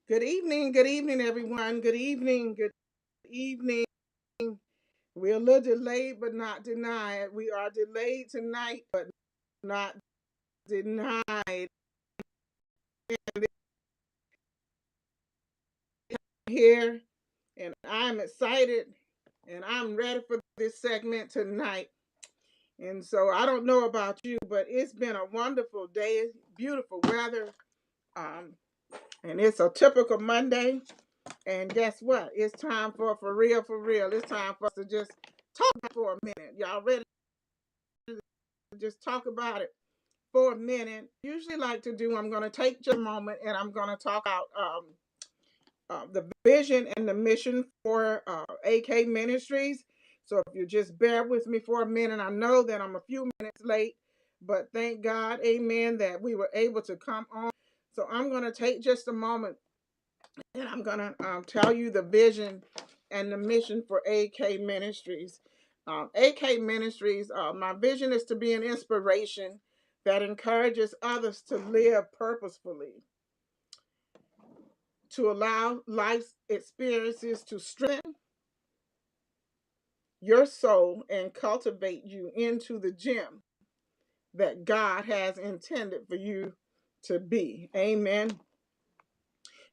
Good evening, everyone. Good evening. We're a little delayed, but not denied. We are delayed tonight, but not denied. And here, and I'm excited, and I'm ready for this segment tonight. And so I don't know about you, but it's been a wonderful day, beautiful weather, um, and it's a typical Monday. And guess what? It's time for real, for real. It's time for us to just talk for a minute. Y'all ready to just talk about it for a minute? Usually like to do, I'm going to take just a moment and I'm going to talk about the vision and the mission for AK Ministries. So if you just bear with me for a minute, I know that I'm a few minutes late, but thank God, amen, that we were able to come on. So I'm going to take just a moment and I'm going to tell you the vision and the mission for AK Ministries. AK Ministries, my vision is to be an inspiration that encourages others to live purposefully, to allow life's experiences to strengthen your soul and cultivate you into the gem that God has intended for you to be. Amen.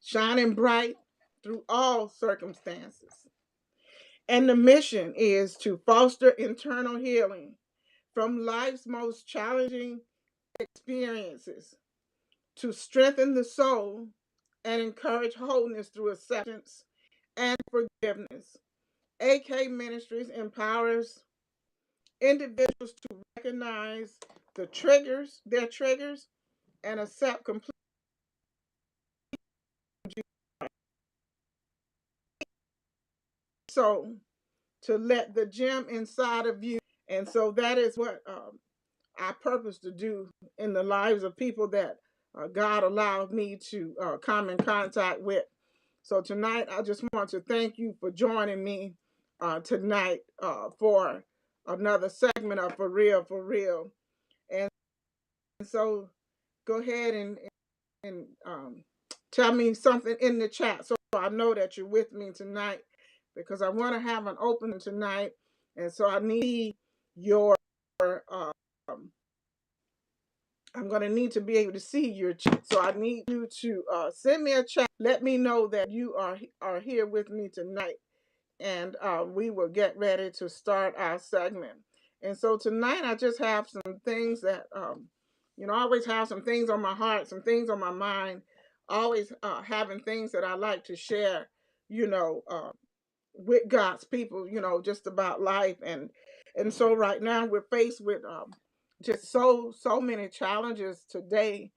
Shining bright through all circumstances. And the mission is to foster internal healing from life's most challenging experiences, to strengthen the soul and encourage wholeness through acceptance and forgiveness. AK Ministries empowers individuals to recognize their triggers, and accept complete soul to let the gem inside of you. And so that is what I purpose to do in the lives of people that God allowed me to come in contact with. So tonight, I just want to thank you for joining me tonight for another segment of For Real, For Real. And so go ahead and tell me something in the chat so I know that you're with me tonight, because I want to have an opening tonight. And so I need your um, I'm going to need to be able to see your chat. So I need you to send me a chat. Let me know that you are here with me tonight. And we will get ready to start our segment. And so tonight I just have some things that, I always have some things on my heart, some things on my mind, always having things that I like to share, you know, uh, with God's people, just about life. And so right now we're faced with just so many challenges today.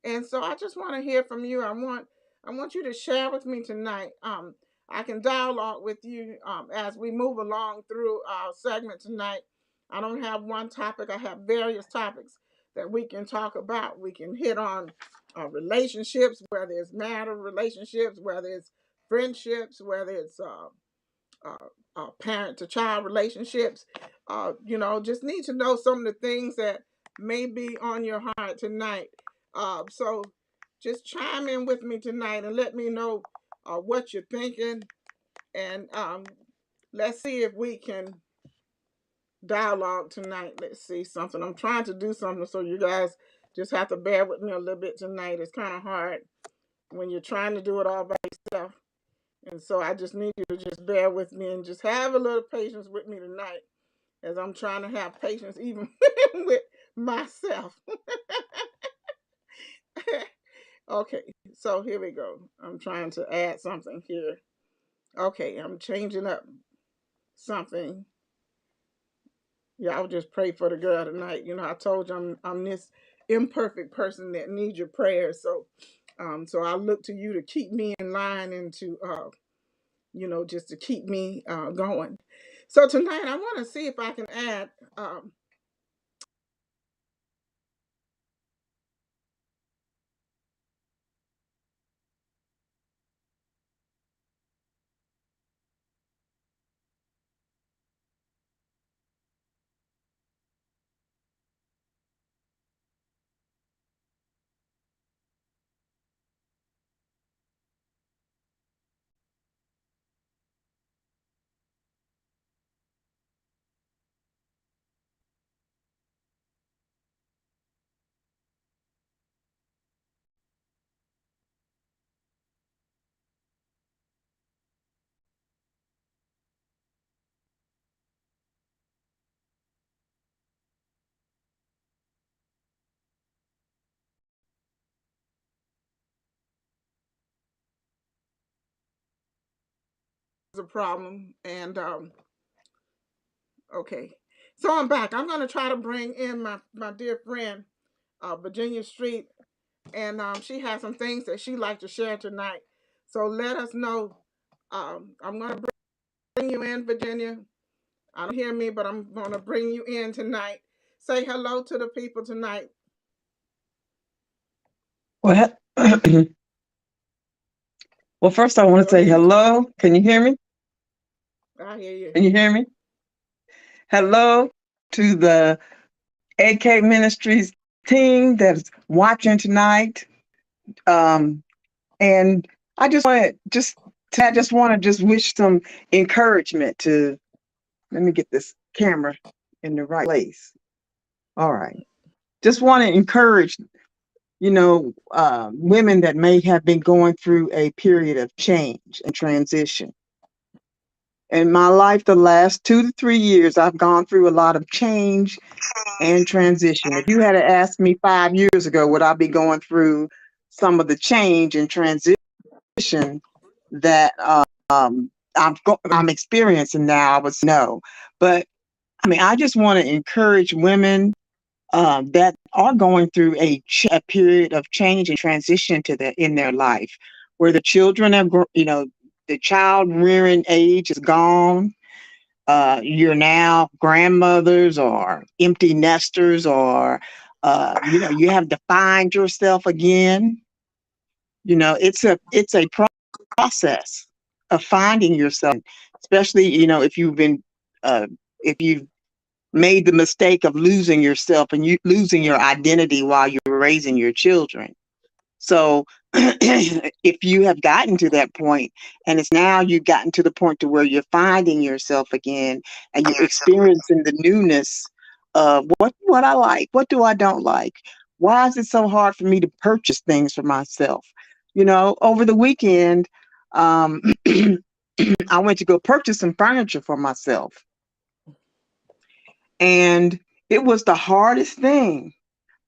And so I just want to hear from you. I want you to share with me tonight. I can dialogue with you as we move along through our segment tonight. I don't have one topic. I have various topics that we can talk about. We can hit on relationships, whether it's marital relationships, whether it's friendships, whether it's uh, parent to child relationships. Just need to know some of the things that may be on your heart tonight. So just chime in with me tonight and let me know what you're thinking. And let's see if we can dialogue tonight. Let's see something. I'm trying to do something, so you guys just have to bear with me a little bit tonight. It's kind of hard when you're trying to do it all by yourself. And so I just need you to just bear with me and just have a little patience with me tonight, as I'm trying to have patience even with myself. Okay, so here we go. I'm trying to add something here. Okay, I'm changing up something. Y'all just pray for the girl tonight. I told you I'm this imperfect person that needs your prayers. So I look to you to keep me in line and to just to keep me going. So tonight I want to see if I can add a problem. And okay, so I'm back. I'm gonna try to bring in my dear friend, Virginia Street, and she has some things that she'd like to share tonight. So let us know. I'm gonna bring you in, Virginia. I don't hear me, but I'm gonna bring you in tonight. Say hello to the people tonight. Well, well, first I want to Go say ahead. hello. Can you hear me? I hear you. Can you hear me? Hello to the AK Ministries team that's watching tonight. Um, and I just want to just wish some encouragement to. Let me get this camera in the right place. All right. Just want to encourage, women that may have been going through a period of change and transition. In my life, the last 2 to 3 years, I've gone through a lot of change and transition. If you had asked me 5 years ago, would I be going through some of the change and transition that I'm experiencing now, I would say no. But I mean, I just want to encourage women that are going through a period of change and transition in their life, where the children are, the child rearing age is gone. You're now grandmothers or empty nesters, or you have to find yourself again. It's a process of finding yourself, especially uh, if you've made the mistake of losing yourself and you losing your identity while you're raising your children. So if you have gotten to that point, and it's now you've gotten to the point to where you're finding yourself again and you're experiencing the newness of what I like, what do I don't like? Why is it so hard for me to purchase things for myself? Over the weekend, um, I went to go purchase some furniture for myself. And it was the hardest thing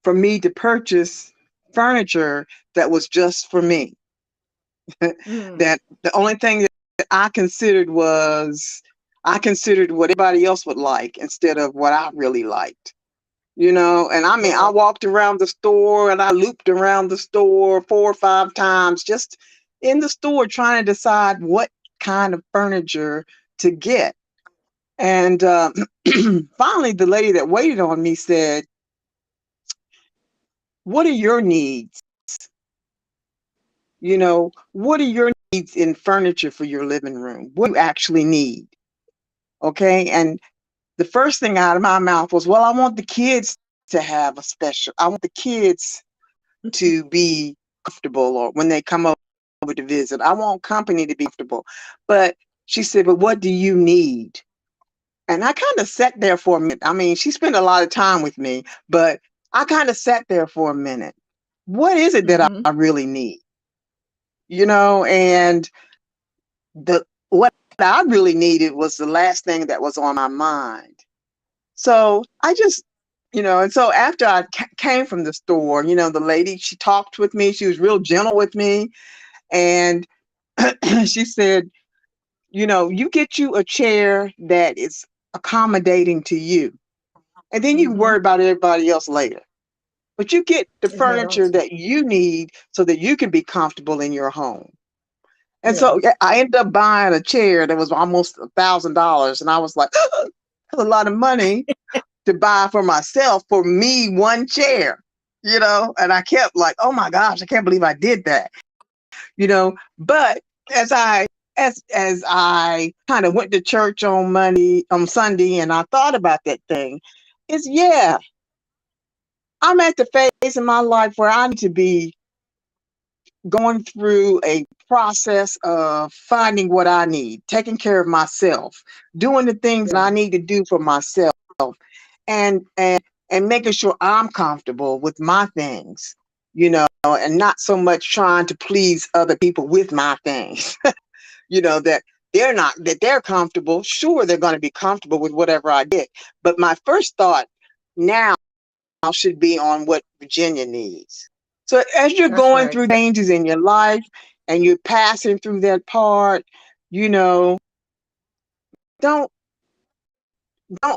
for me to purchase furniture that was just for me. Mm. That the only thing that I considered what everybody else would like instead of what I really liked. And I mean, I Wow. walked around the store and I looped around the store 4 or 5 times just in the store trying to decide what kind of furniture to get. And finally, the lady that waited on me said, "What are your needs? What are your needs in furniture for your living room? What do you actually need?" Okay. And the first thing out of my mouth was, "Well, I want the kids to have I want the kids to be comfortable, or when they come over to visit, I want company to be comfortable." But she said, "But what do you need?" And I kind of sat there for a minute. I mean, she spent a lot of time with me, but I kind of sat there for a minute. What is it that I Mm-hmm. really need? And what I really needed was the last thing that was on my mind. So I just, and so after I came from the store, the lady, she talked with me. She was real gentle with me. And she said, "You get you a chair that is accommodating to you. And then you can Mm-hmm. worry about everybody else later. But you get the Isn't that furniture awesome? that you need so that you can be comfortable in your home." And so Yes. I ended up buying a chair that was almost $1,000. And I was like, that's a lot of money to buy for myself, for me, one chair, and I kept like, oh my gosh, I can't believe I did that. But as I kind of went to church on Sunday, and I thought about that thing, is yeah, I'm at the phase in my life where I need to be going through a process of finding what I need, taking care of myself, doing the things that Yeah. I need to do for myself, and making sure I'm comfortable with my things, and not so much trying to please other people with my things. That they're comfortable. Sure, they're going to be comfortable with whatever I get. But my first thought now should be on what Virginia needs. So as you're That's going right. through changes in your life and you're passing through that part, you know, Don't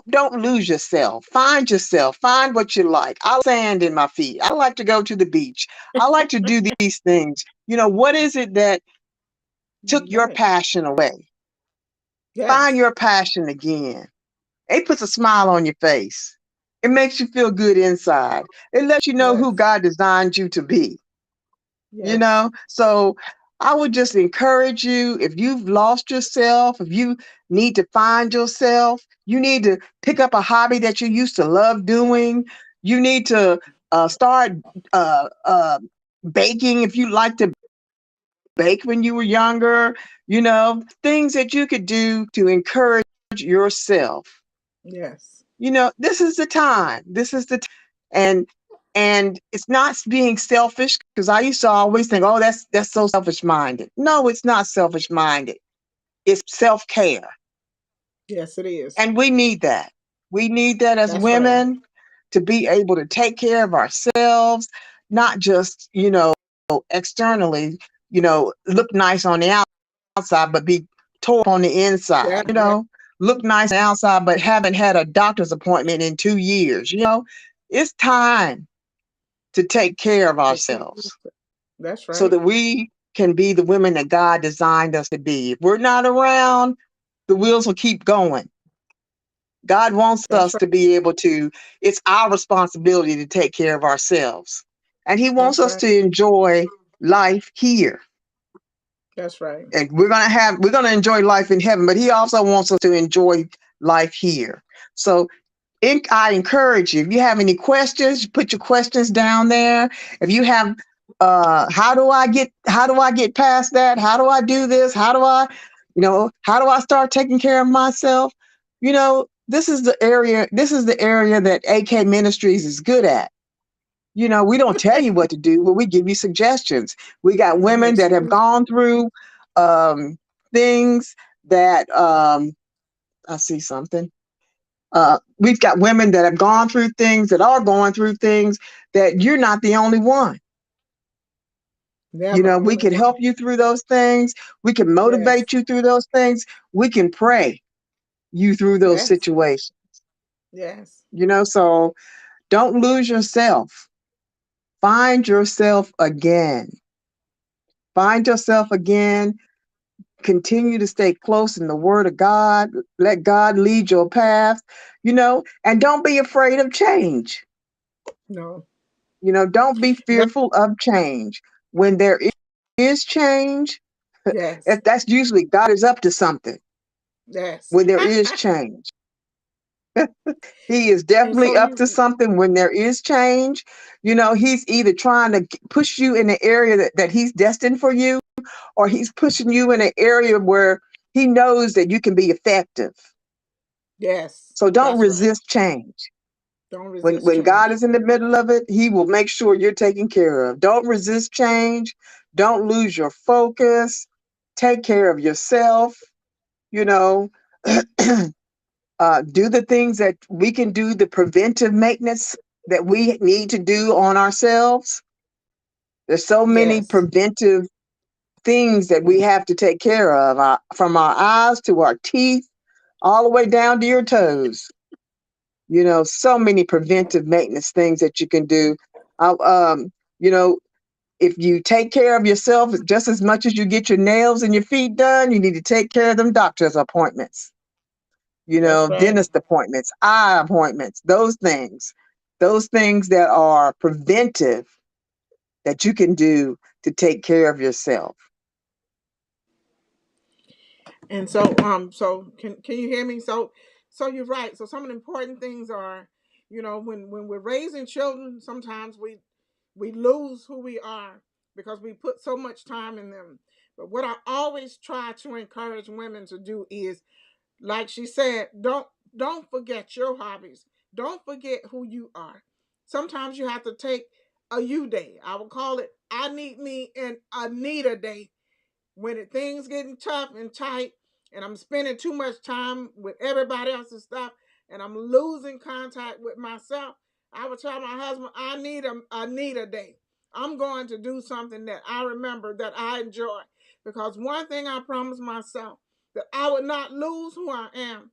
don't lose yourself. Find yourself. Find what you like. I like sand in my feet. I like to go to the beach. I like to do these things. What is it that took your Right. passion away? Find Yes. your passion again. It puts a smile on your face. It makes you feel good inside. It lets you know who Yes. God designed you to be. Yes. So I would just encourage you, if you've lost yourself, if you need to find yourself, you need to pick up a hobby that you used to love doing. You need to start uh, uh, baking if you like to bake when you were younger. Things that you could do to encourage yourself. Yes. This is the time. This is the and it's not being selfish, because I used to always think, oh, that's so selfish minded. No, it's not selfish minded. It's self care, Yes, it is. and we need that. We need that as That's right. women, to be able to take care of ourselves, not just externally, look nice on the outside, but be tore up on the Yeah. inside. Yeah. Look nice on the outside, but haven't had a doctor's appointment in 2 years. It's time to take care of ourselves That's so right. that we can be the women that God designed us to be. If we're not around, the wheels will keep going. God wants That's us right. to be able to, it's our responsibility to take care of ourselves. And He wants That's us right. to enjoy life here. That's right. And we're gonna enjoy life in heaven, but He also wants us to enjoy life here. So I encourage you, if you have any questions, put your questions down there. If you have how do I get past that? How do I do this? How do I start taking care of myself? This is the area that AK Ministries is good at. We don't tell you what to do, but we give you suggestions. We got women Yes, that it have is. gone through things that I see something. We've got women that have gone through things, that are going through things, that you're not the only one. Never the We only can one. help you through those things. We can Yes. motivate you through those things. We can pray you through those Yes. situations. Yes. So don't lose yourself. Find yourself again. Find yourself again. Continue to stay close in the Word of God. Let God lead your path, and don't be afraid of change. No. Don't be That. fearful of change. When there is change, Yes. that's usually God is up to something. Yes. When there is change, He is And so definitely up to you. something. When there is change, He's either trying to push you in the area that He's destined for you, or He's pushing you in an area where He knows that you can be effective. Yes. So don't That's right. resist change. Don't When resist when God change. is in the middle of it, He will make sure you're taken care of. Don't resist change. Don't lose your focus. Take care of yourself. You know, do the things that we can do, the preventive maintenance that we need to do on ourselves. There's so many Yes. preventive things that we have to take care of, from our eyes to our teeth, all the way down to your toes. So many preventive maintenance things that you can do. I, you know, if you take care of yourself just as much as you get your nails and your feet done, you need to take care of them doctor's appointments, That's right. dentist appointments, eye appointments, those things that are preventive that you can do to take care of yourself. And so can you hear me? So you're right. So some of the important things are, when we're raising children, sometimes we lose who we are because we put so much time in them. But what I always try to encourage women to do is, like she said, don't forget your hobbies. Don't forget who you are. Sometimes you have to take a you day. I would call it I need me and Anita day. When things getting tough and tight, and I'm spending too much time with everybody else's stuff, and I'm losing contact with myself, I would tell my husband, I need a day. I'm going to do something that I remember, that I enjoy. Because one thing I promised myself, that I would not lose who I am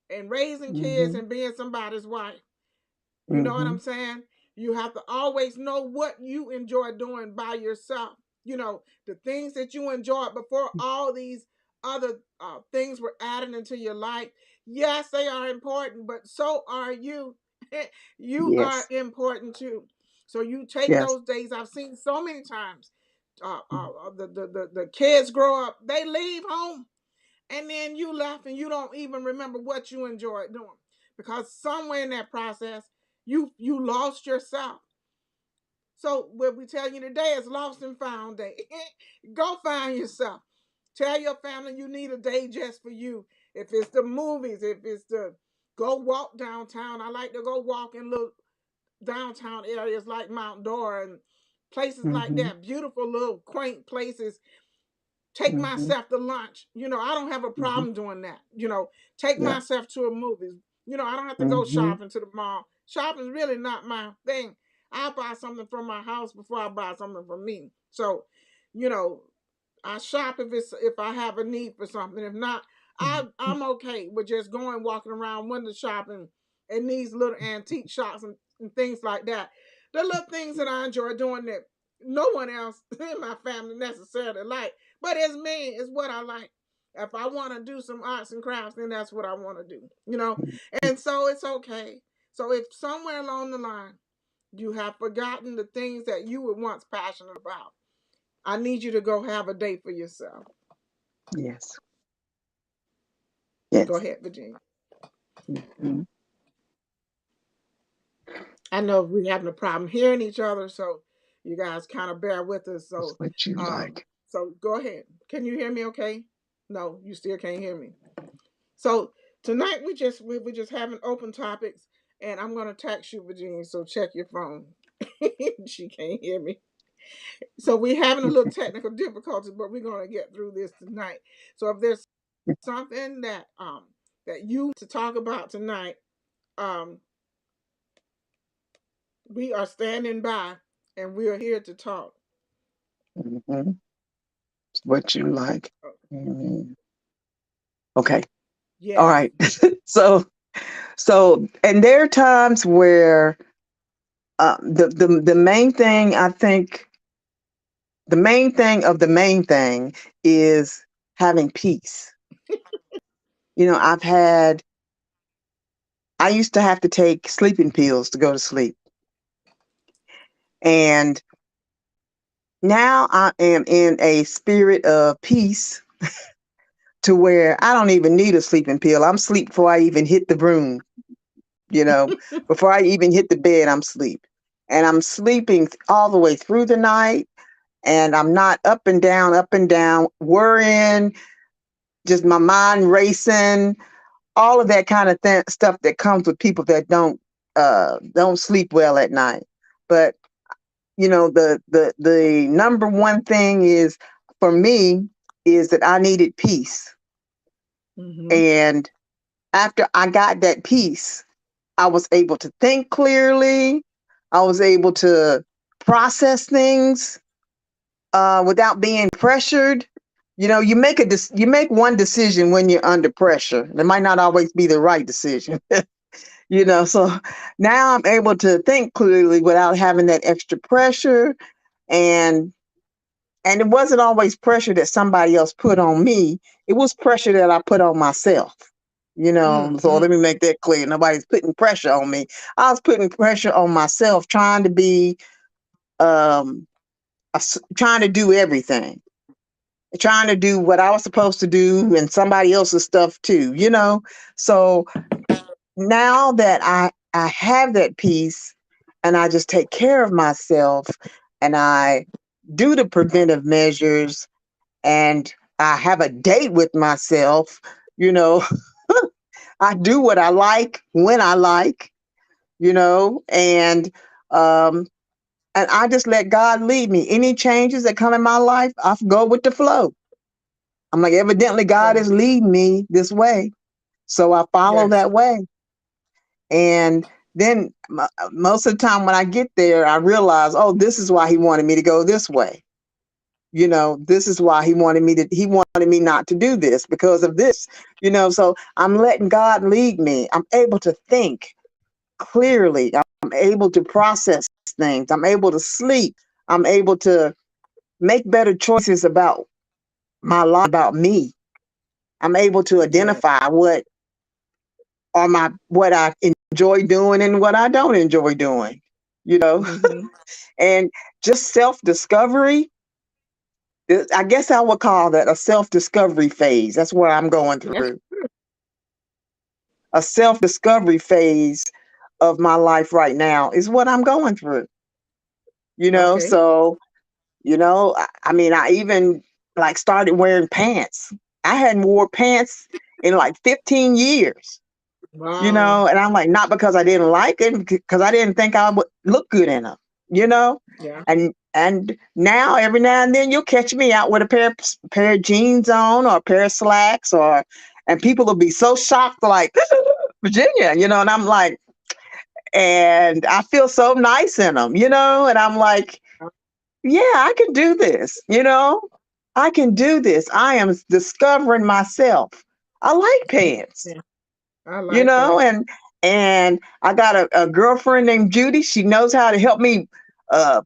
and raising kids Mm-hmm. and being somebody's wife. You know what Mm-hmm. I'm saying? You have to always know what you enjoy doing by yourself. You know, the things that you enjoyed before all these other things were added into your life. Yes, they are important, but so are you. You are Yes. important too. So you take Yes. those days. I've seen so many times. The kids grow up, they leave home, and then you left and you don't even remember what you enjoyed doing because somewhere in that process you lost yourself. So what we tell you today is lost and found day. Go find yourself. Tell your family you need a day just for you. If it's the movies, if it's the go walk downtown. I like to go walk in little downtown areas like Mount Dora and places like Mm-hmm. that. Beautiful little quaint places. Take Mm-hmm. myself to lunch. I don't have a Mm-hmm. problem doing that. Take Yeah. myself to a movie. I don't have to go Mm-hmm. shopping to the mall. Shopping's really not my thing. I'll buy something from my house before I buy something for me. So, you know, I shop if I have a need for something. If not, I'm okay with just going walking around window shopping in these little antique shops and things like that. The little things that I enjoy doing that no one else in my family necessarily like, but it's me. It's what I like. If I want to do some arts and crafts, then that's what I want to do. And so it's okay. So if somewhere along the line you have forgotten the things that you were once passionate about, I need you to go have a day for yourself. Yes. Go Yes. ahead, Virginia. Mm-hmm. I know we're having a problem hearing each other, so you guys kind of bear with us. That's So, what you um, like. so go ahead. Can you hear me? Okay. No, you still can't hear me. So tonight we're just having open topics, and I'm gonna text you, Virginia. So check your phone. She can't hear me. So we're having a little technical difficulties, but we're gonna get through this tonight. So if there's something that you to talk about tonight, um, we are standing by and we are here to talk. Mm-hmm. It's what you like. Mm-hmm. Okay. All Yes. right. So, and there are times where the main thing I think the main thing of the main thing is having peace. I've had I used to have to take sleeping pills to go to sleep. And now I am in a spirit of peace to where I don't even need a sleeping pill. I'm asleep before I even hit the room, you know, before I even hit the bed, I'm asleep. And I'm sleeping all the way through the night. And I'm not up and down, worrying, just my mind racing, all of that kind of stuff that comes with people that don't sleep well at night. But the number one thing is for me is that I needed peace. Mm-hmm. And after I got that peace, I was able to think clearly. I was able to process things without being pressured. You make one decision when you're under pressure. It might not always be the right decision. So now I'm able to think clearly without having that extra pressure, and it wasn't always pressure that somebody else put on me. It was pressure that I put on myself. So Mm-hmm. let me make that clear. Nobody's putting pressure on me. I was putting pressure on myself, trying to be um trying to do everything, trying to do what I was supposed to do and somebody else's stuff too. So now that I have that peace and I just take care of myself and I do the preventive measures and I have a date with myself, you know, I do what I like when I like, um and I just let God lead me. Any changes that come in my life, I go with the flow. I'm like, evidently God Yeah. is leading me this way. So I follow Yes. that way. And then most of the time when I get there, I realize, oh, this is why he wanted me to go this way. This is why he wanted me not to do this because of this, so I'm letting God lead me. I'm able to think clearly. I'm able to process things. I'm able to sleep. I'm able to make better choices about my life, about me. I'm able to Yeah. identify what I enjoy doing and what I don't enjoy doing, you know, Mm-hmm. and just self-discovery. I guess I would call that a self-discovery phase. That's what I'm going That's through. A self-discovery phase of my life right now is what I'm going through. okay. So, I mean, I even like started wearing pants. I hadn't wore pants in like 15 years, Wow. and I'm like, not because I didn't like it, because I didn't think I would look good in them, you know? Yeah. And now every now and then you'll catch me out with a pair of jeans on or a pair of slacks and people will be so shocked like Virginia, and I'm like, and I feel so nice in them, and I'm like, yeah, I can do this, I can do this. I am discovering myself. I like pants, Yeah. I like that. and I got a girlfriend named Judy. She knows how to help me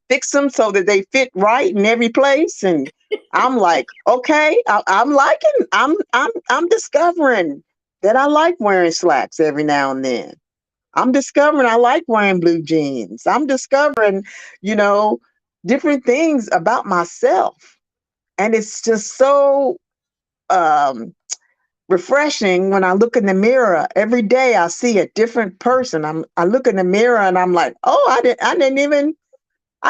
fix them so that they fit right in every place. And I'm like, okay, I'm discovering that I like wearing slacks every now and then. I'm discovering I like wearing blue jeans. I'm discovering, you know, different things about myself. And it's just so um, refreshing when I look in the mirror. Every day I see a different person. I look in the mirror and I'm like, oh, I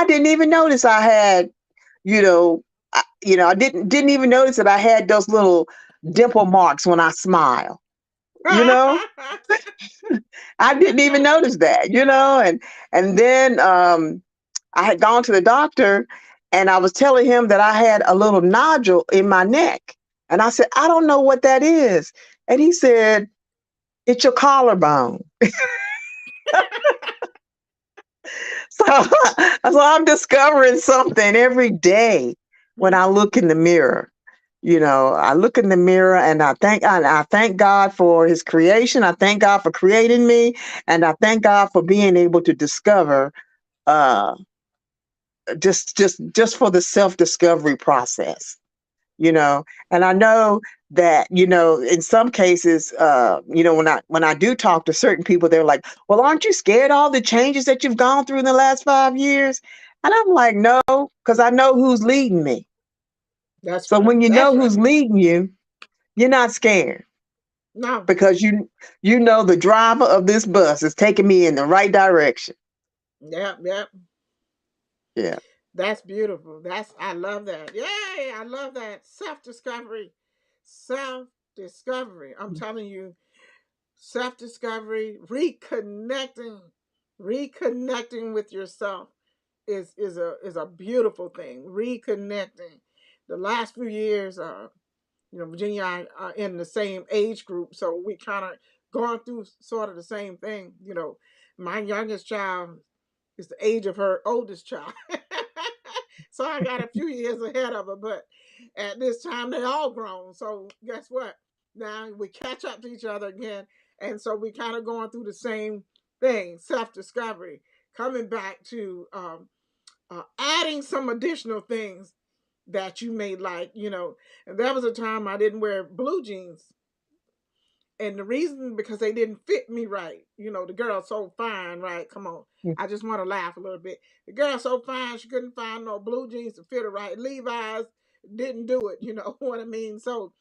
didn't even notice I had, you know, I didn't even notice that I had those little dimple marks when I smile. You know, I didn't even notice that, and then I had gone to the doctor and I was telling him that I had a little nodule in my neck. And I said, I don't know what that is. And he said, it's your collarbone. So, so I'm discovering something every day when I look in the mirror. I look in the mirror and I thank God for his creation. I thank God for creating me. And I thank God for being able to discover uh just for the self-discovery process. you know and I know that in some cases, when I do talk to certain people, they're like, well, aren't you scared all the changes that you've gone through in the last 5 years? And I'm like, no, because I know who's leading me. That's So right. when you That's know right. who's leading you, you're not scared, No. because you know the driver of this bus is taking me in the right direction. Yep. Yep. Yeah. That's beautiful. I love that. Yay! I love that. Self discovery. Self discovery. I'm telling you, self discovery, reconnecting with yourself is a beautiful thing. Reconnecting. The last few years, Virginia and I are in the same age group, so we kind of going through sort of the same thing. My youngest child is the age of her oldest child. So I got a few years ahead of her, but at this time they all grown. So guess what? Now we catch up to each other again. And so we kind of going through the same thing, self-discovery, coming back to adding some additional things that you may like. And there was a time I didn't wear blue jeans, and the reason because they didn't fit me right. The girl's so fine, right? Come on. I just want to laugh a little bit. The girl's so fine, she couldn't find no blue jeans to fit her right. Levi's didn't do it, you know what I mean? So,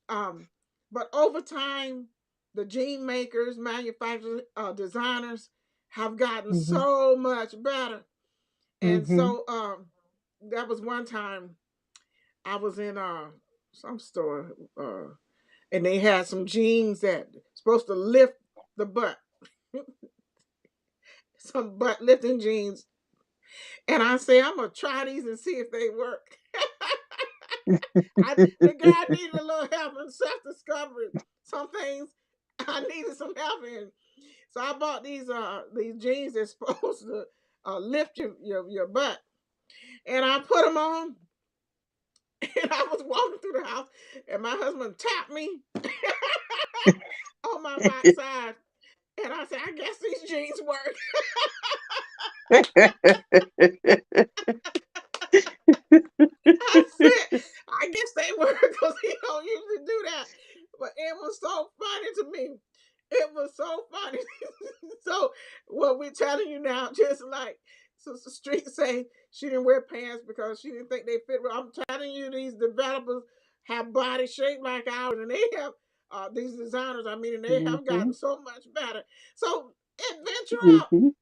um, but over time, the jean makers, manufacturers, designers have gotten Hmm. so much better. And Hmm. so, that was one time I was in some store, and they had some jeans that supposed to lift the butt, some butt lifting jeans. And I say, I'm gonna try these and see if they work. The guy needed a little help in self discovery. Some things I needed some help in, so I bought these jeans that's supposed to lift your butt, and I put them on. And I was walking through the house, and my husband tapped me on my right side. And I said, I guess these jeans work. I said, I guess they work because he don't usually do that. But it was so funny to me. It was so funny. So what we're telling you now, just like Sister Street say, she didn't wear pants because she didn't think they fit well. I'm telling you, these developers have body shaped like ours, and they have these designers. I mean, and they have Mhm, gotten so much better. So adventure out, mhm,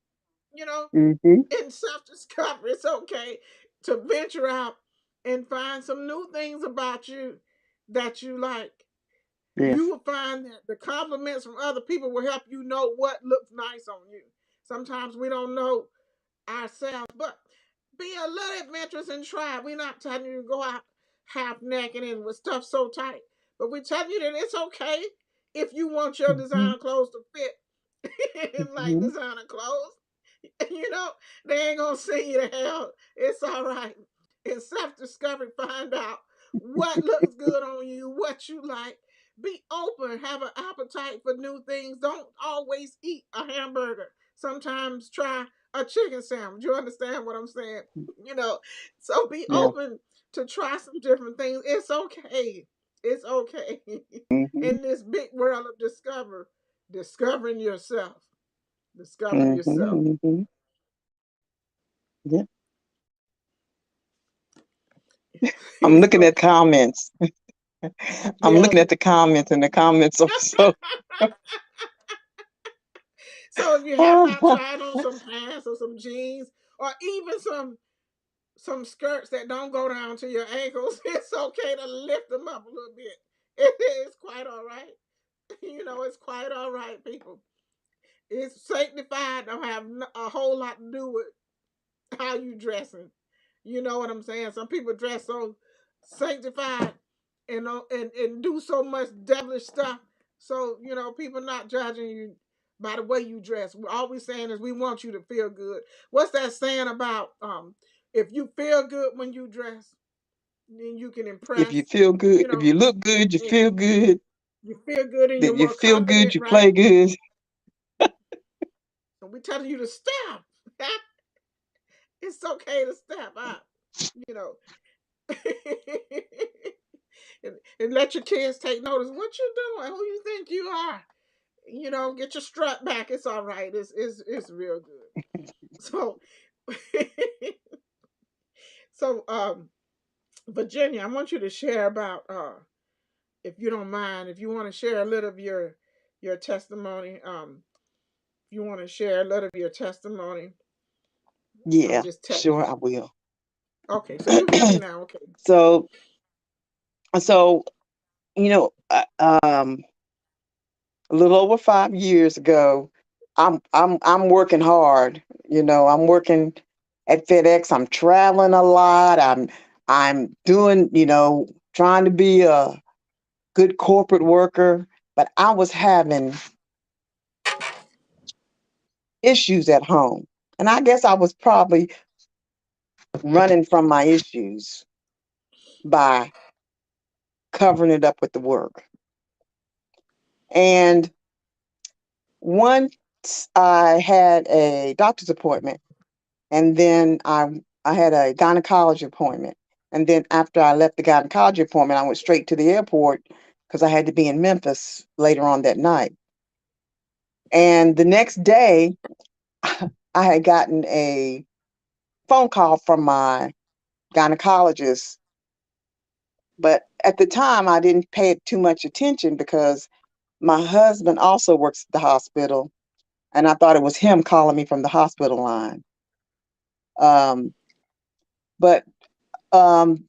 you know, mhm. in self discovery. It's okay to venture out and find some new things about you that you like. You Yes. will find that the compliments from other people will help you know what looks nice on you. Sometimes we don't know ourselves, but be a little adventurous and try. We're not telling you to go out half naked and with stuff so tight, but we're telling you that it's okay if you want your Mhm, designer clothes to fit in like mhm. designer clothes. You know, they ain't gonna send you to hell. It's all right. In self discovery, find out what looks good on you, what you like. Be open, have an appetite for new things. Don't always eat a hamburger. Sometimes try a chicken sandwich. You understand what I'm saying? You know, so be Yeah. open to try some different things. It's okay. It's okay. Mhm, In this big world of discovering yourself. Discovering mhm, yourself. mhm. Yeah. I'm looking So at comments. I'm yeah. looking at the comments, and the comments are so. So if you have not tried on some pants or some jeans or even some skirts that don't go down to your ankles, it's okay to lift them up a little bit. It is quite all right. You know, it's quite all right, people. It's sanctified. Don't have a whole lot to do with how you dressing. You know what I'm saying? Some people dress so sanctified and do so much devilish stuff. So people not judging you by the way you dress. All we saying is we want you to feel good. What's that saying about if you feel good when you dress, then you can If you impress. feel good, You if know, you look good, you and feel good. you feel good and If you're you more feel good, confident, you right? play good. So we telling you to step. It's okay to step up. You know, and let your kids take notice. What you doing? Who you think you are? Get your strut back. It's all right. It's real good. So, so Virginia, I want you to share about if you don't mind, if you want to share a little of your testimony. If you want to share a little of your testimony, Yeah, just tell. sure I will. Okay, so you hear me now? Okay. so, so you know, a little over 5 years ago, I'm working hard. I'm working at FedEx. I'm traveling a lot. I'm doing, trying to be a good corporate worker, but I was having issues at home. And I guess I was probably running from my issues by covering it up with the work. And once I had a doctor's appointment, and then I had a gynecology appointment. And then after I left the gynecology appointment, I went straight to the airport because I had to be in Memphis later on that night. And the next day, I had gotten a phone call from my gynecologist, but at the time I didn't pay it too much attention because my husband also works at the hospital, and I thought it was him calling me from the hospital line. Um, but um,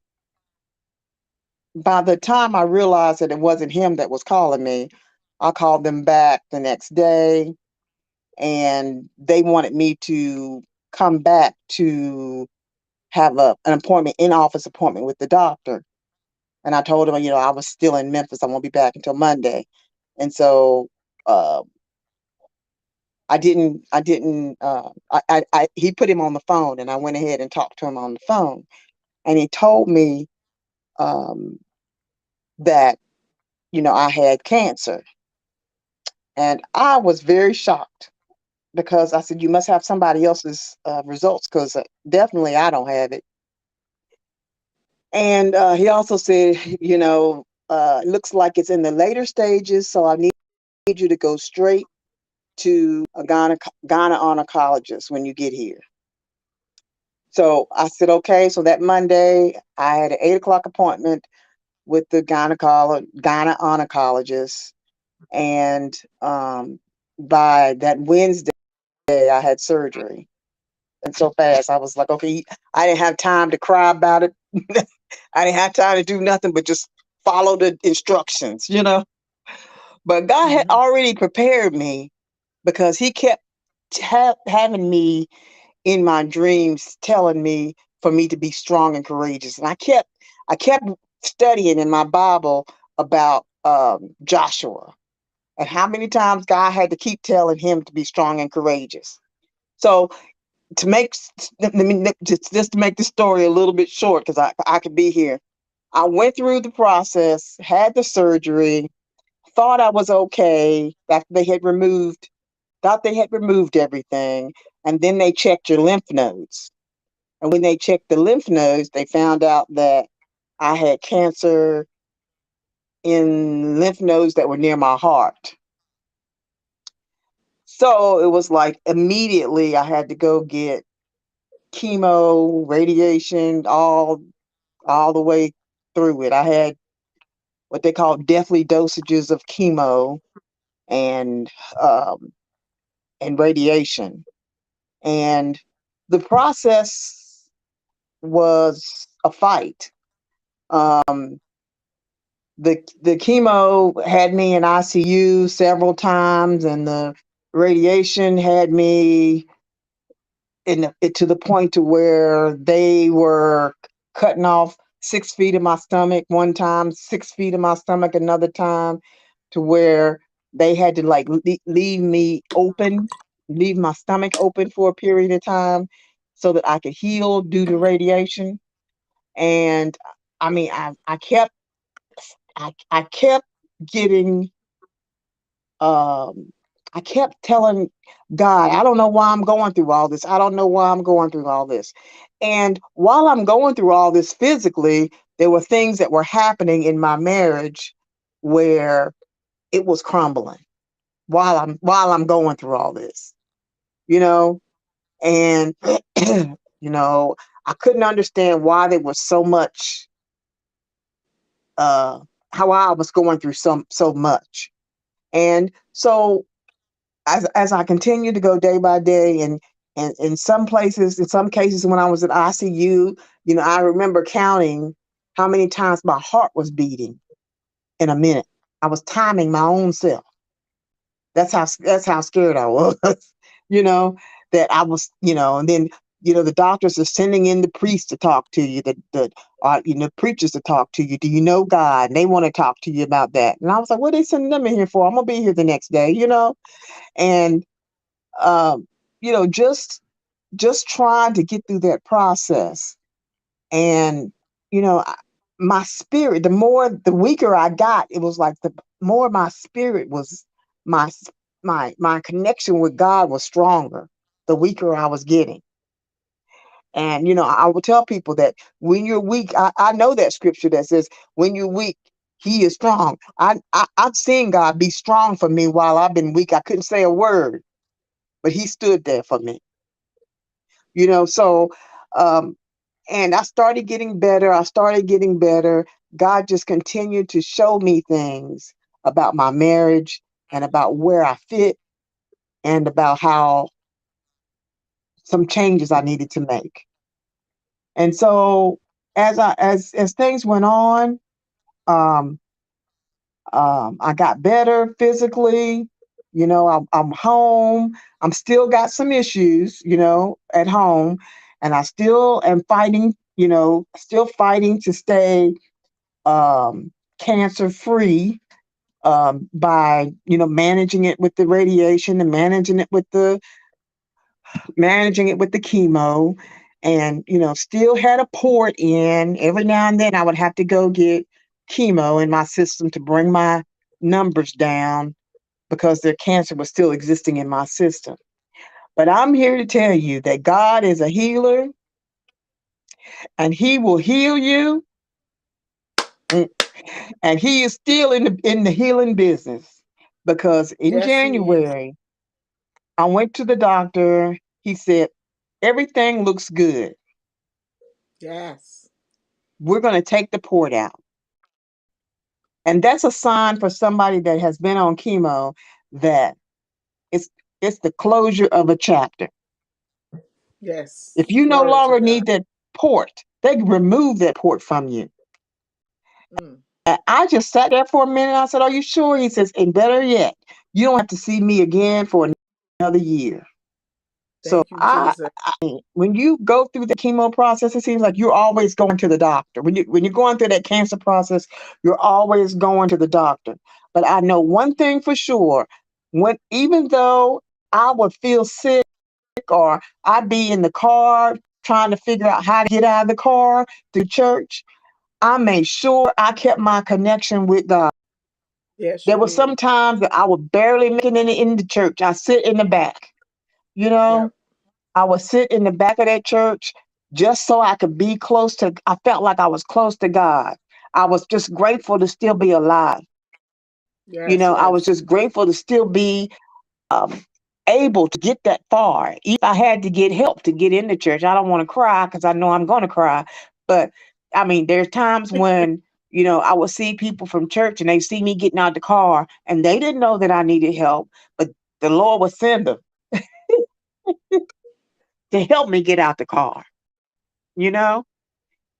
by the time I realized that it wasn't him that was calling me, I called them back the next day, and they wanted me to come back to have an appointment, in office appointment with the doctor. And I told him, I was still in Memphis. I won't be back until Monday. And so uh, he put him on the phone, and I went ahead and talked to him on the phone. And he told me um, that, I had cancer. And I was very shocked because I said, you must have somebody else's results because definitely I don't have it. And he also said, it looks like it's in the later stages, so I need you to go straight to a gynecologist when you get here. So I said, okay. So that Monday, I had an 8 o'clock appointment with the gynecologist. And by that Wednesday, I had surgery. And so fast, I was like, okay, I didn't have time to cry about it. I didn't have time to do nothing but just follow the instructions. But God had Mhm. already prepared me because He kept having me in my dreams, telling me for me to be strong and courageous. And I kept studying in my Bible about Joshua and how many times God had to keep telling him to be strong and courageous. So to make let me just to make the story a little bit short, because I could be here. I went through the process, had the surgery, thought I was okay after thought they had removed everything, and then they checked your lymph nodes. And when they checked the lymph nodes, they found out that I had cancer in lymph nodes that were near my heart. So it was like immediately I had to go get chemo, radiation, all the way through it. I had what they call deathly dosages of chemo and um, and radiation. And the process was a fight. Um, the chemo had me in ICU several times, and the radiation had me to the point to where they were cutting off 6 feet of my stomach one time, 6 feet of my stomach another time, to where they had to like leave me open, leave my stomach open for a period of time so that I could heal due to radiation. And I mean, I kept getting um, I kept telling God, I don't know why I'm going through all this. I don't know why I'm going through all this. And while I'm going through all this physically, there were things that were happening in my marriage where it was crumbling while I'm going through all this, you know, and you know, I couldn't understand why there was so much uh how I was going through so much. And so as I continue to go day by day, and in some places, in some cases when I was at ICU, I remember counting how many times my heart was beating in a minute. I was timing my own self. That's how scared I was, you know, that I was, and then the doctors are sending in the priests to talk to you, the preachers to talk to you. Do you know God? And they want to talk to you about that. And I was like, what are they sending them in here for? I'm gonna be here the next day. And um, just trying to get through that process. And my spirit, the weaker I got, it was like the more my spirit was, my my connection with God was stronger, the weaker I was getting. And I will tell people that when you're weak, I know that scripture that says when you're weak, he is strong. I've seen God be strong for me while I've been weak. I couldn't say a word, but he stood there for me. So um and I started getting better. God just continued to show me things about my marriage and about where I fit and about how some changes I needed to make. And so as things went on, um I got better physically. I'm home. I'm still got some issues, at home, and I still am fighting, still fighting to stay cancer free, by managing it with the radiation and managing it with the chemo. and, still had a port in. Every now and then I would have to go get chemo in my system to bring my numbers down because their cancer was still existing in my system. But I'm here to tell you that God is a healer and he will heal you. Mm, and he is still in the healing business, because in Yes, he is. January I went to the doctor. He said, everything looks good. Yes. We're going to take the port out. And that's a sign for somebody that has been on chemo that it's it's the closure of a chapter. Yes. If you no Glory to longer God. need that port, they remove that port from you. Mm. And I just sat there for a minute. I said, are you sure? He says, and better yet, you don't have to see me again for another year. So Thank you, Jesus. when you go through the chemo process, it seems like you're always going to the doctor. When you're going through that cancer process, you're always going to the doctor. But I know one thing for sure: even though I would feel sick, or I'd be in the car trying to figure out how to get out of the car to church, I made sure I kept my connection with God. Yes, There you were did. some times that I would barely make it in the church. I sit in the back, you know. Yep. I would sit in the back of that church just so I could be close to, I felt like I was close to God. I was just grateful to still be alive. Yes, I was yes. just grateful to still be um, able to get that far. If I had to get help to get into church, I don't want to cry because I know I'm going to cry. But I mean, there's times when, I would see people from church and they see me getting out the car and they didn't know that I needed help, but the Lord would send them to help me get out the car, you know?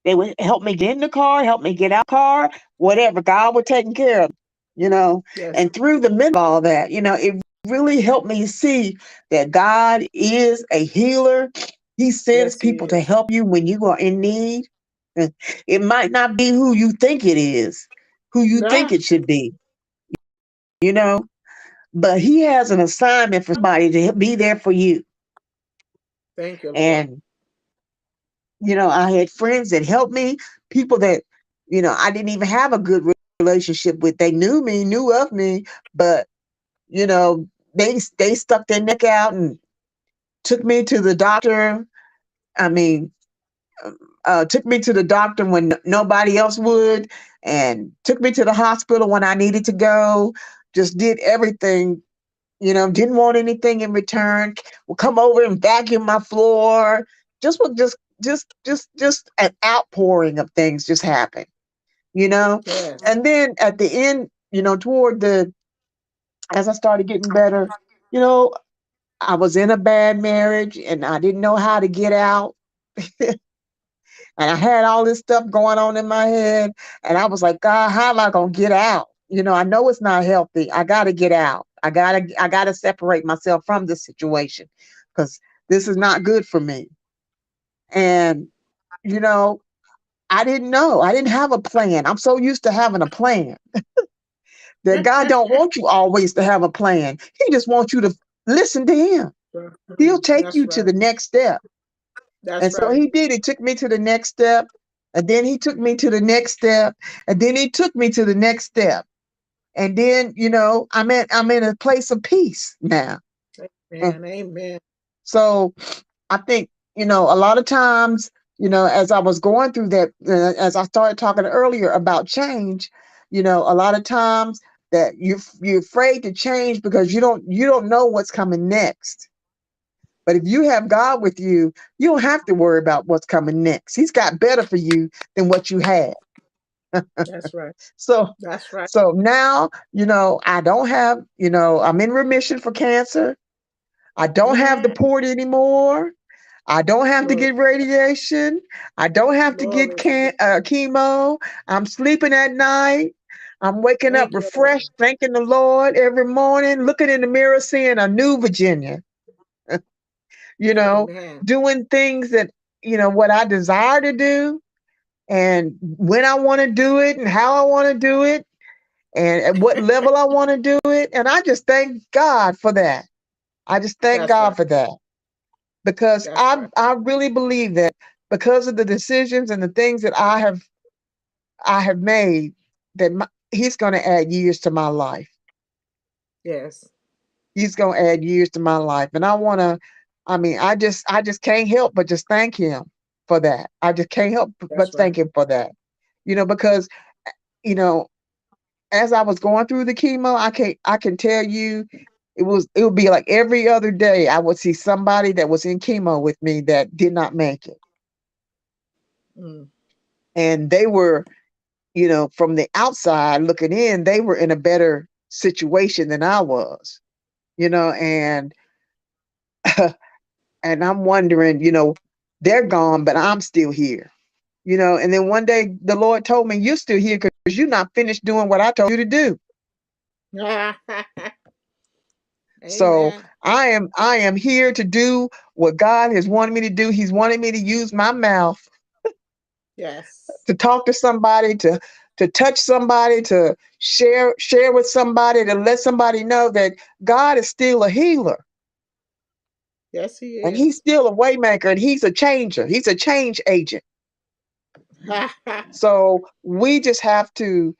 They would help me get in the car, help me get out the car, whatever. God was taking care of me, you know. Yes. And through the middle of all that, it really helped me see that God is a healer. He sends Yes, he people to is. help you when you are in need. It might not be who you think it is, who you think Ah, it should be, you know. But He has an assignment for somebody to be there for you. thank you, Lord. And I had friends that helped me, people that, I didn't even have a good relationship with. They knew me, knew of me, but, you know, they stuck their neck out and took me to the doctor. I mean, took me to the doctor when nobody else would, and took me to the hospital when I needed to go. Just did everything, didn't want anything in return. Will come over and vacuum my floor. Just an outpouring of things just happened, you know. Yes. And then at the end, as I started getting better, you know, I was in a bad marriage and I didn't know how to get out. And I had all this stuff going on in my head. And I was like, God, how am I gonna get out? I know it's not healthy. I gotta get out. I gotta separate myself from this situation because this is not good for me. And you know, I didn't know. I didn't have a plan. I'm so used to having a plan that God don't want you always to have a plan. He just wants you to listen to him. He'll take That's you to right. the next step. That's And so right. he did. He took me to the next step. And then he took me to the next step. And then he took me to the next step. And then, I'm in a place of peace now. Uh, Amen. Amen. So I think, a lot of times, as I was going through that, as I started talking earlier about change, a lot of times that you're afraid to change because you don't know what's coming next. But if you have God with you, you don't have to worry about what's coming next. He's got better for you than what you had. That's right. So That's right. so now, I don't have, I'm in remission for cancer. I don't have the Mm, port anymore. I don't have to glory, get radiation. I don't have to get glory to God. chemo. I'm sleeping at night. I'm waking up Thank you, Lord. refreshed, thanking the Lord every morning, looking in the mirror, seeing a new Virginia, you know, Amen. doing things that, what I desire to do and when I want to do it and how I want to do it and at what level I want to do it. And I just thank God for that. I just thank That's God right. for that. because That's I right. I really believe that because of the decisions and the things that I have made, that He's going to add years to my life. Yes. He's going to add years to my life, and I want to. I mean, I just can't help but just thank Him for that. I just can't help That's but right. thank Him for that. Because you know, as I was going through the chemo, I can tell you, it would be like every other day I would see somebody that was in chemo with me that did not make it, Mm. and they were, from the outside looking in, they were in a better situation than I was, and and I'm wondering, they're gone, but I'm still here, and then one day the Lord told me, you're still here because you're not finished doing what I told you to do. So Amen. I am here to do what God has wanted me to do. He's wanted me to use my mouth Yes. to talk to somebody, to touch somebody, to share with somebody, to let somebody know that God is still a healer, Yes, he and He's is. still a waymaker, and He's a changer. He's a change agent. So we just have to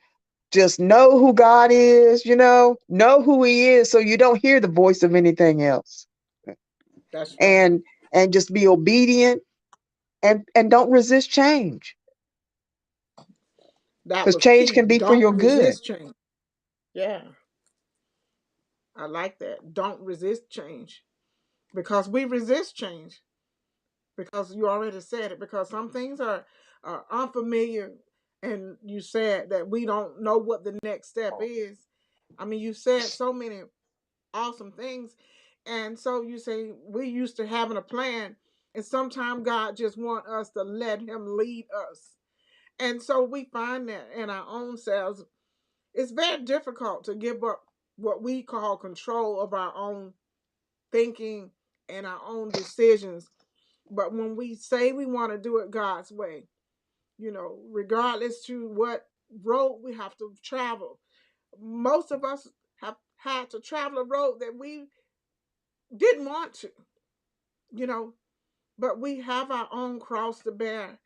just know who God is, know who He is, so you don't hear the voice of anything else, That's right. and just be obedient, and don't resist change, That because was change key. can be for Don't your good. resist change. Yeah, I like that. Don't resist change because we resist change because you already said it. Because some things are unfamiliar, and you said that we don't know what the next step is. I mean, you said so many awesome things, and so you say we used to having a plan, and sometimes God just want us to let Him lead us, and so we find that in our own selves it's very difficult to give up what we call control of our own thinking and our own decisions. But when we say we want to do it God's way, regardless to what road we have to travel, most of us have had to travel a road that we didn't want to, you know, but we have our own cross to bear.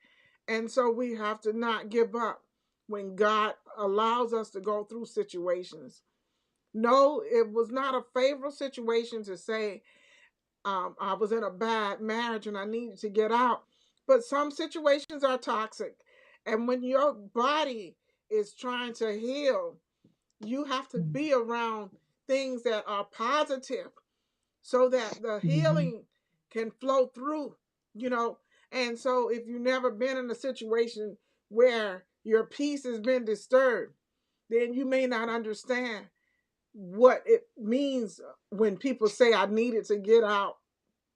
And so we have to not give up when God allows us to go through situations. No, it was not a favorable situation to say I was in a bad marriage and I needed to get out. But some situations are toxic. And when your body is trying to heal, you have to be around things that are positive so that the Mm-hmm. healing can flow through, you know. And so if you've never been in a situation where your peace has been disturbed, then you may not understand what it means when people say I needed to get out,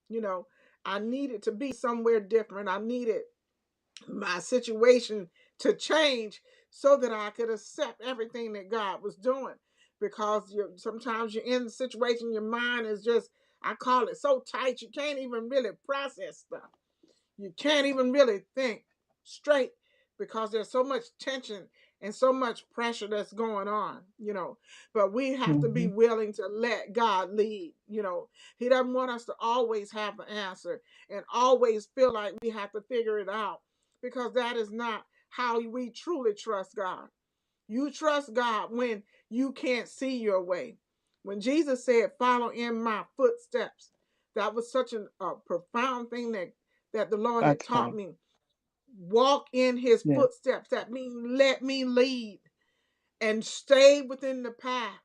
you know, I needed to be somewhere different. I needed my situation to change so that I could accept everything that God was doing. Because sometimes you're in the situation, your mind is just, I call it so tight, you can't even really process stuff. You can't even really think straight because there's so much tension and so much pressure that's going on, you know. But we have to be Mm-hmm. willing to let God lead, you know. He doesn't want us to always have the answer and always feel like we have to figure it out because that is not how we truly trust God. You trust God when you can't see your way. When Jesus said, "Follow in my footsteps," that was such a profound thing that the Lord had That's taught right. me. Walk in His Yeah. footsteps. That means let me lead and stay within the path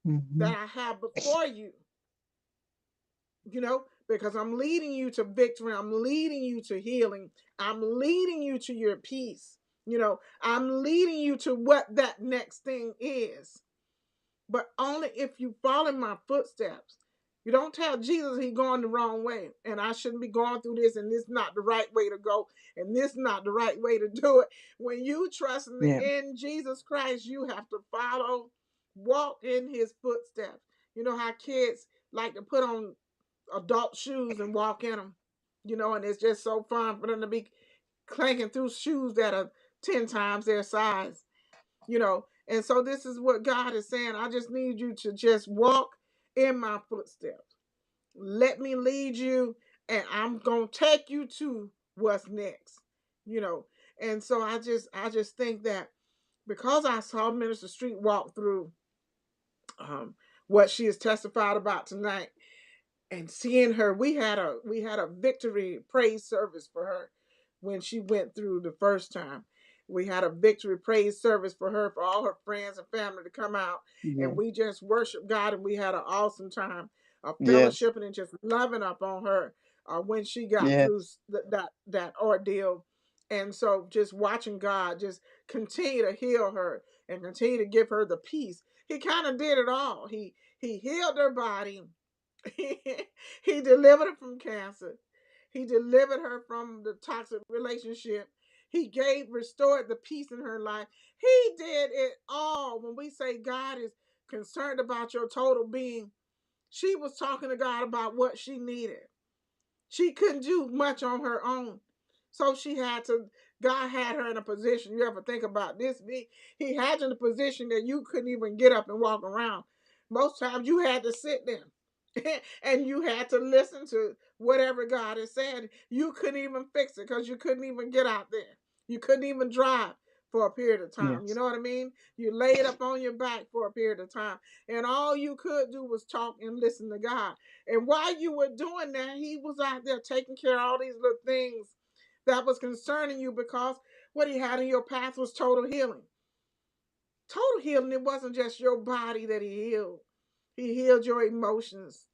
Mm-hmm. that I have before you. Because I'm leading you to victory. I'm leading you to healing. I'm leading you to your peace. I'm leading you to what that next thing is. But only if you follow my footsteps. You don't tell Jesus he's going the wrong way and I shouldn't be going through this and this is not the right way to go and this is not the right way to do it. When you trust Yeah. in Jesus Christ, you have to follow, walk in his footsteps. You know how kids like to put on adult shoes and walk in them, and it's just so fun for them to be clanking through shoes that are 10 times their size. And so this is what God is saying. I just need you to just walk in my footsteps. Let me lead you. and I'm gonna take you to what's next, you know. And so I just think that because I saw Minister Street walk through um, what she has testified about tonight, and seeing her, we had a victory praise service for her when she went through the first time. We had a victory praise service for her, for all her friends and family to come out, Yeah. and we just worshiped God, and we had an awesome time of Yes. fellowshipping and just loving up on her when she got through Yes. that ordeal. And so just watching God just continue to heal her and continue to give her the peace. He kind of did it all. He healed her body. He delivered her from cancer. He delivered her from the toxic relationship. He restored the peace in her life. He did it all. When we say God is concerned about your total being, she was talking to God about what she needed. She couldn't do much on her own. So she had to, God had her in a position, you ever think about this? He had you in a position that you couldn't even get up and walk around. Most times you had to sit there and you had to listen to whatever God has said. You couldn't even fix it because you couldn't even get out there. You couldn't even drive for a period of time. You Yes. know what I mean? You laid up on your back for a period of time. And all you could do was talk and listen to God. And while you were doing that, he was out there taking care of all these little things that was concerning you, because what he had in your path was total healing. Total healing. It wasn't just your body that he healed. He healed your emotions.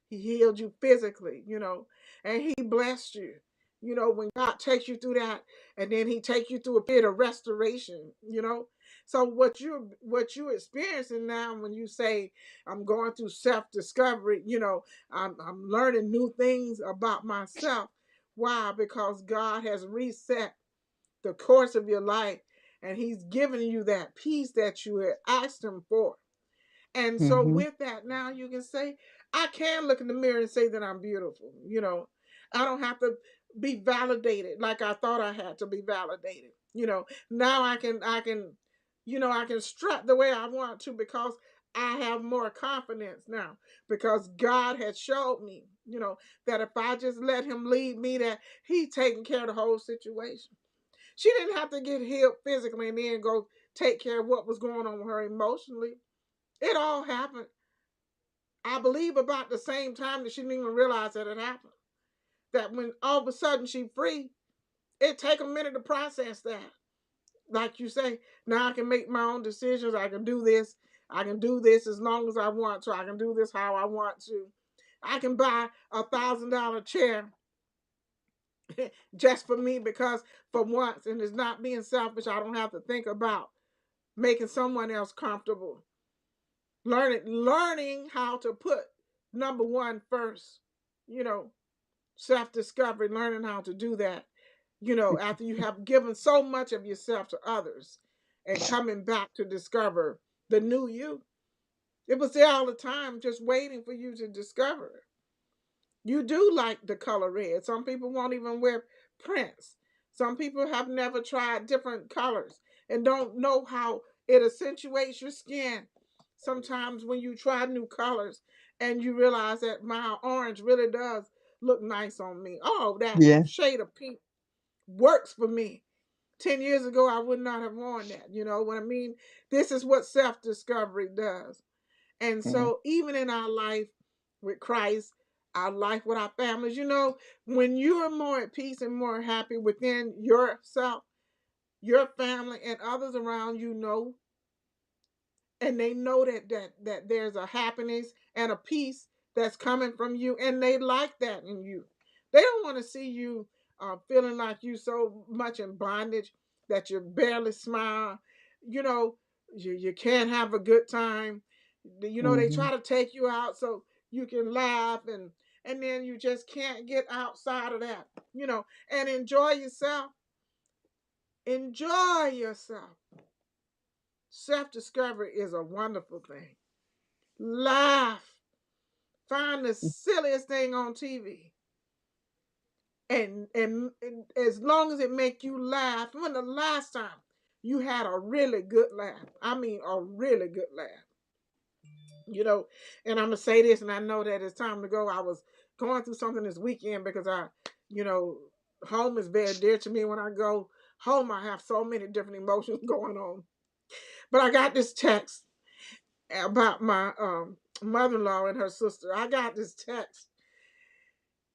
He healed you physically, you know, and he blessed you. You know, when God takes you through that, and then he takes you through a period of restoration, you know. So what you're experiencing now, when you say I'm going through self-discovery, you know, I'm learning new things about myself. Why? Because God has reset the course of your life, and he's given you that peace that you had asked him for. And so Mm-hmm. with that, now you can say, I can look in the mirror and say that I'm beautiful. You know, I don't have to be validated like I thought I had to be validated. You know, now I can strut the way I want to, because I have more confidence now, because God has showed me, you know, that if I just let him lead me, that he's taking care of the whole situation. She didn't have to get healed physically and then go take care of what was going on with her emotionally. It all happened, I believe, about the same time that she didn't even realize that it happened. That when all of a sudden she free, it take a minute to process that. Like you say, now I can make my own decisions. I can do this. I can do this as long as I want to. I can do this how I want to. I can buy $1,000 chair just for me, because for once, and it's not being selfish, I don't have to think about making someone else comfortable. Learning how to put number one first, you know, self-discovery, learning how to do that, you know, after you have given so much of yourself to others, and coming back to discover the new you. It was there all the time, just waiting for you to discover it. You do like the color red. Some people won't even wear prints. Some people have never tried different colors and don't know how it accentuates your skin. Sometimes when you try new colors and you realize that my orange really does look nice on me. Oh, that Yeah. shade of pink works for me. 10 years ago, I would not have worn that. You know what I mean? This is what self discovery does. And Yeah. so, even in our life with Christ, our life with our families, you know, when you are more at peace and more happy within yourself, your family, and others around you know, and they know that there's a happiness and a peace that's coming from you, and they like that in you. They don't want to see you feeling like you so much in bondage that you barely smile. You know, you can't have a good time. You know, they Mm-hmm. try to take you out so you can laugh, and then you just can't get outside of that. You know, and enjoy yourself. Enjoy yourself. Self discovery is a wonderful thing. Laugh. Find the silliest thing on TV. And as long as it make you laugh. When the last time you had a really good laugh? I mean, a really good laugh. You know, and I'm gonna say this, and I know that it's time to go. I was going through something this weekend because you know, home is very dear to me. When I go home, I have so many different emotions going on. But I got this text about my mother-in-law and her sister. I got this text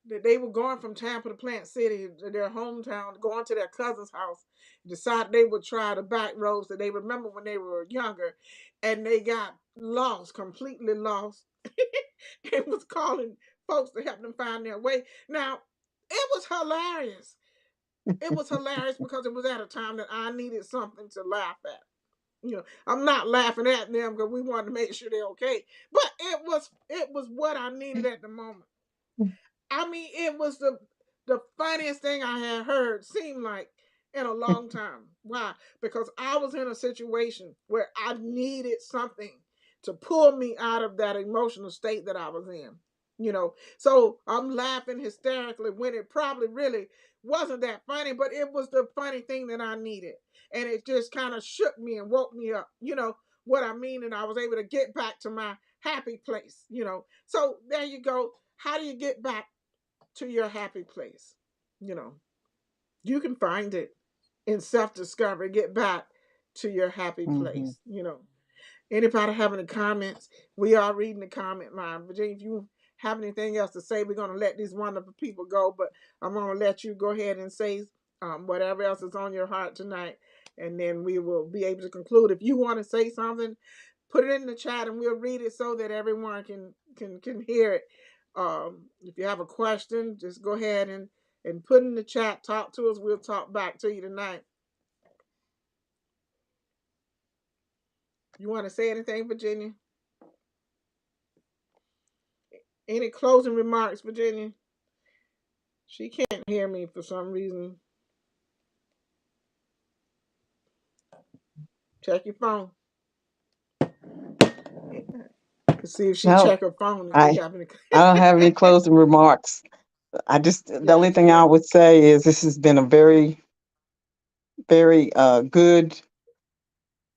that they were going from Tampa to Plant City, to their hometown, going to their cousin's house. Decided they would try the back roads that they remember when they were younger, and they got lost, completely lost. It was calling folks to help them find their way. Now, it was hilarious. It was hilarious because it was at a time that I needed something to laugh at. You know, I'm not laughing at them because we wanted to make sure they're okay. But it was what I needed at the moment. I mean, it was the funniest thing I had heard, seemed like, in a long time. Why? Because I was in a situation where I needed something to pull me out of that emotional state that I was in. You know, so I'm laughing hysterically when it probably really wasn't that funny, but it was the funny thing that I needed. And it just kind of shook me and woke me up. You know what I mean? And I was able to get back to my happy place, you know. So there you go. How do you get back to your happy place? You know, you can find it in self discovery. Get back to your happy Mm-hmm. place. You know, anybody have any comments? We are reading the comment line. Virginia, if you have anything else to say, we're going to let these wonderful people go, but I'm going to let you go ahead and say whatever else is on your heart tonight, and then we will be able to conclude. If you want to say something, put it in the chat and we'll read it so that everyone can hear it. If you have a question, just go ahead and put in the chat. Talk to us. We'll talk back to you tonight. You want to say anything, Virginia? Any closing remarks, Virginia? She can't hear me for some reason. Check your phone. Let's see if she No, check her phone and we I have any. I don't have any closing remarks. I just the only Yes, thing I yes, would say is this has been a very good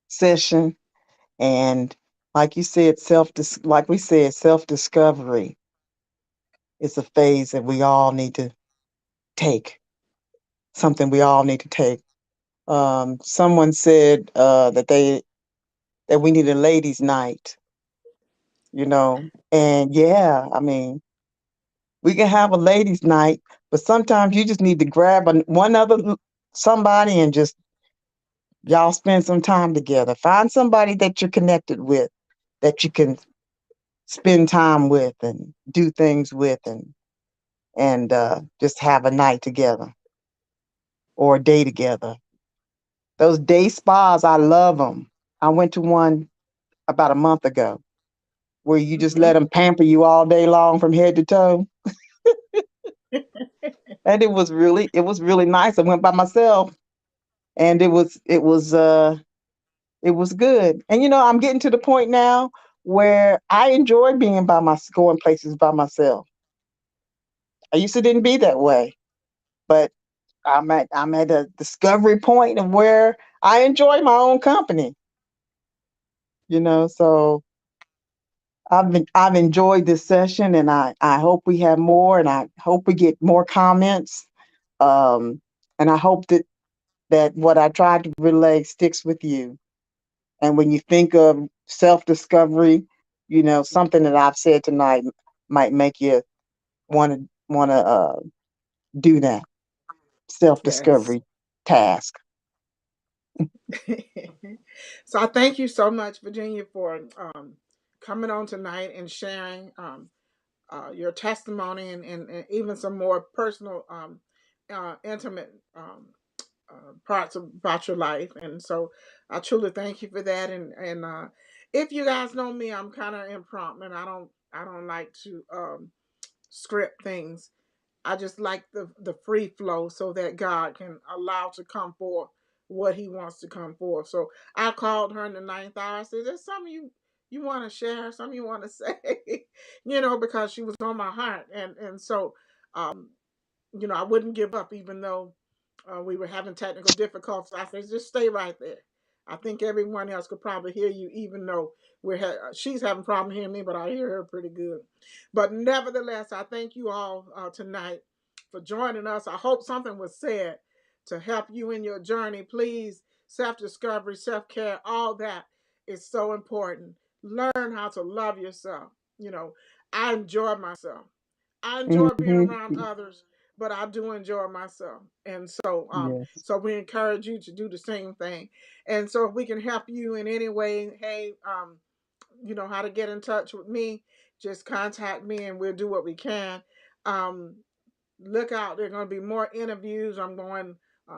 session, and like you said, like we said, self discovery is a phase that we all need to take. Something we all need to take. Someone said that we need a ladies' night, and yeah, I mean we can have a ladies' night, but sometimes you just need to grab one other somebody and just y'all spend some time together. Find somebody that you're connected with, that you can spend time with and do things with, and just have a night together or a day together. Those day spas, I love them. I went to one about a month ago where you just let mm-hmm. them pamper you all day long from head to toe, and it was really nice. I went by myself, and it was good. And I'm getting to the point now where I enjoy being going places by myself. I used to didn't be that way, but I'm at a discovery point of where I enjoy my own company. So I've enjoyed this session, and I hope we have more, and I hope we get more comments. Um, and I hope that what I tried to relay sticks with you. And when you think of self discovery, something that I've said tonight might make you want to do that self Yes. discovery task. So I thank you so much, Virginia, for coming on tonight and sharing your testimony and even some more personal, intimate parts about your life. And so I truly thank you for that. And if you guys know me, I'm kind of impromptu, and I don't like to script things. I just like the free flow so that God can allow to come forth what He wants to come forth. So I called her in the ninth hour. I said, "There's something you want to share, something you want to say," because she was on my heart, and so um, I wouldn't give up even though we were having technical difficulties. I said, "Just stay right there." I think everyone else could probably hear you, even though she's having a problem hearing me, but I hear her pretty good. But nevertheless, I thank you all tonight for joining us. I hope something was said to help you in your journey. Please, self-discovery, self-care, all that is so important. Learn how to love yourself. You know, I enjoy myself. I enjoy being Mm-hmm. around others, but I do enjoy myself. And so Yes. so we encourage you to do the same thing. And so if we can help you in any way, hey, you know how to get in touch with me, just contact me and we'll do what we can. Um, Look out. There are going to be more interviews. I'm going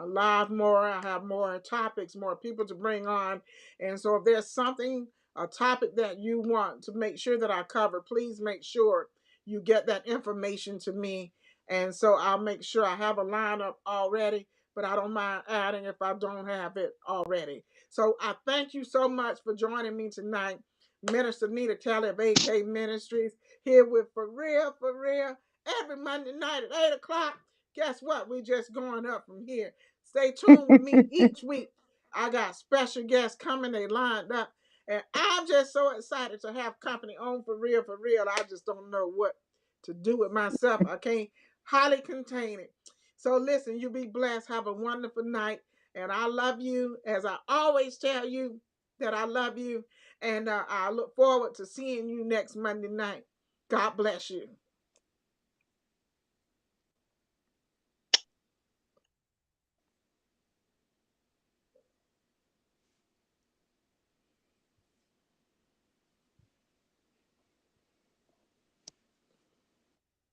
live more. I have more topics, more people to bring on. And so if there's something, a topic that you want to make sure that I cover, please make sure you get that information to me. And so I'll make sure I have a lineup already, but I don't mind adding if I don't have it already. So I thank you so much for joining me tonight. Minister Nita Kelly of AK Ministries here with For Real, every Monday night at 8 o'clock. Guess what? We're just going up from here. Stay tuned with me each week. I got special guests coming. They lined up. And I'm just so excited to have company on For Real, For Real. I just don't know what to do with myself. I can't hardly contain it. So listen, you be blessed. Have a wonderful night. And I love you, as I always tell you that I love you. And I look forward to seeing you next Monday night. God bless you.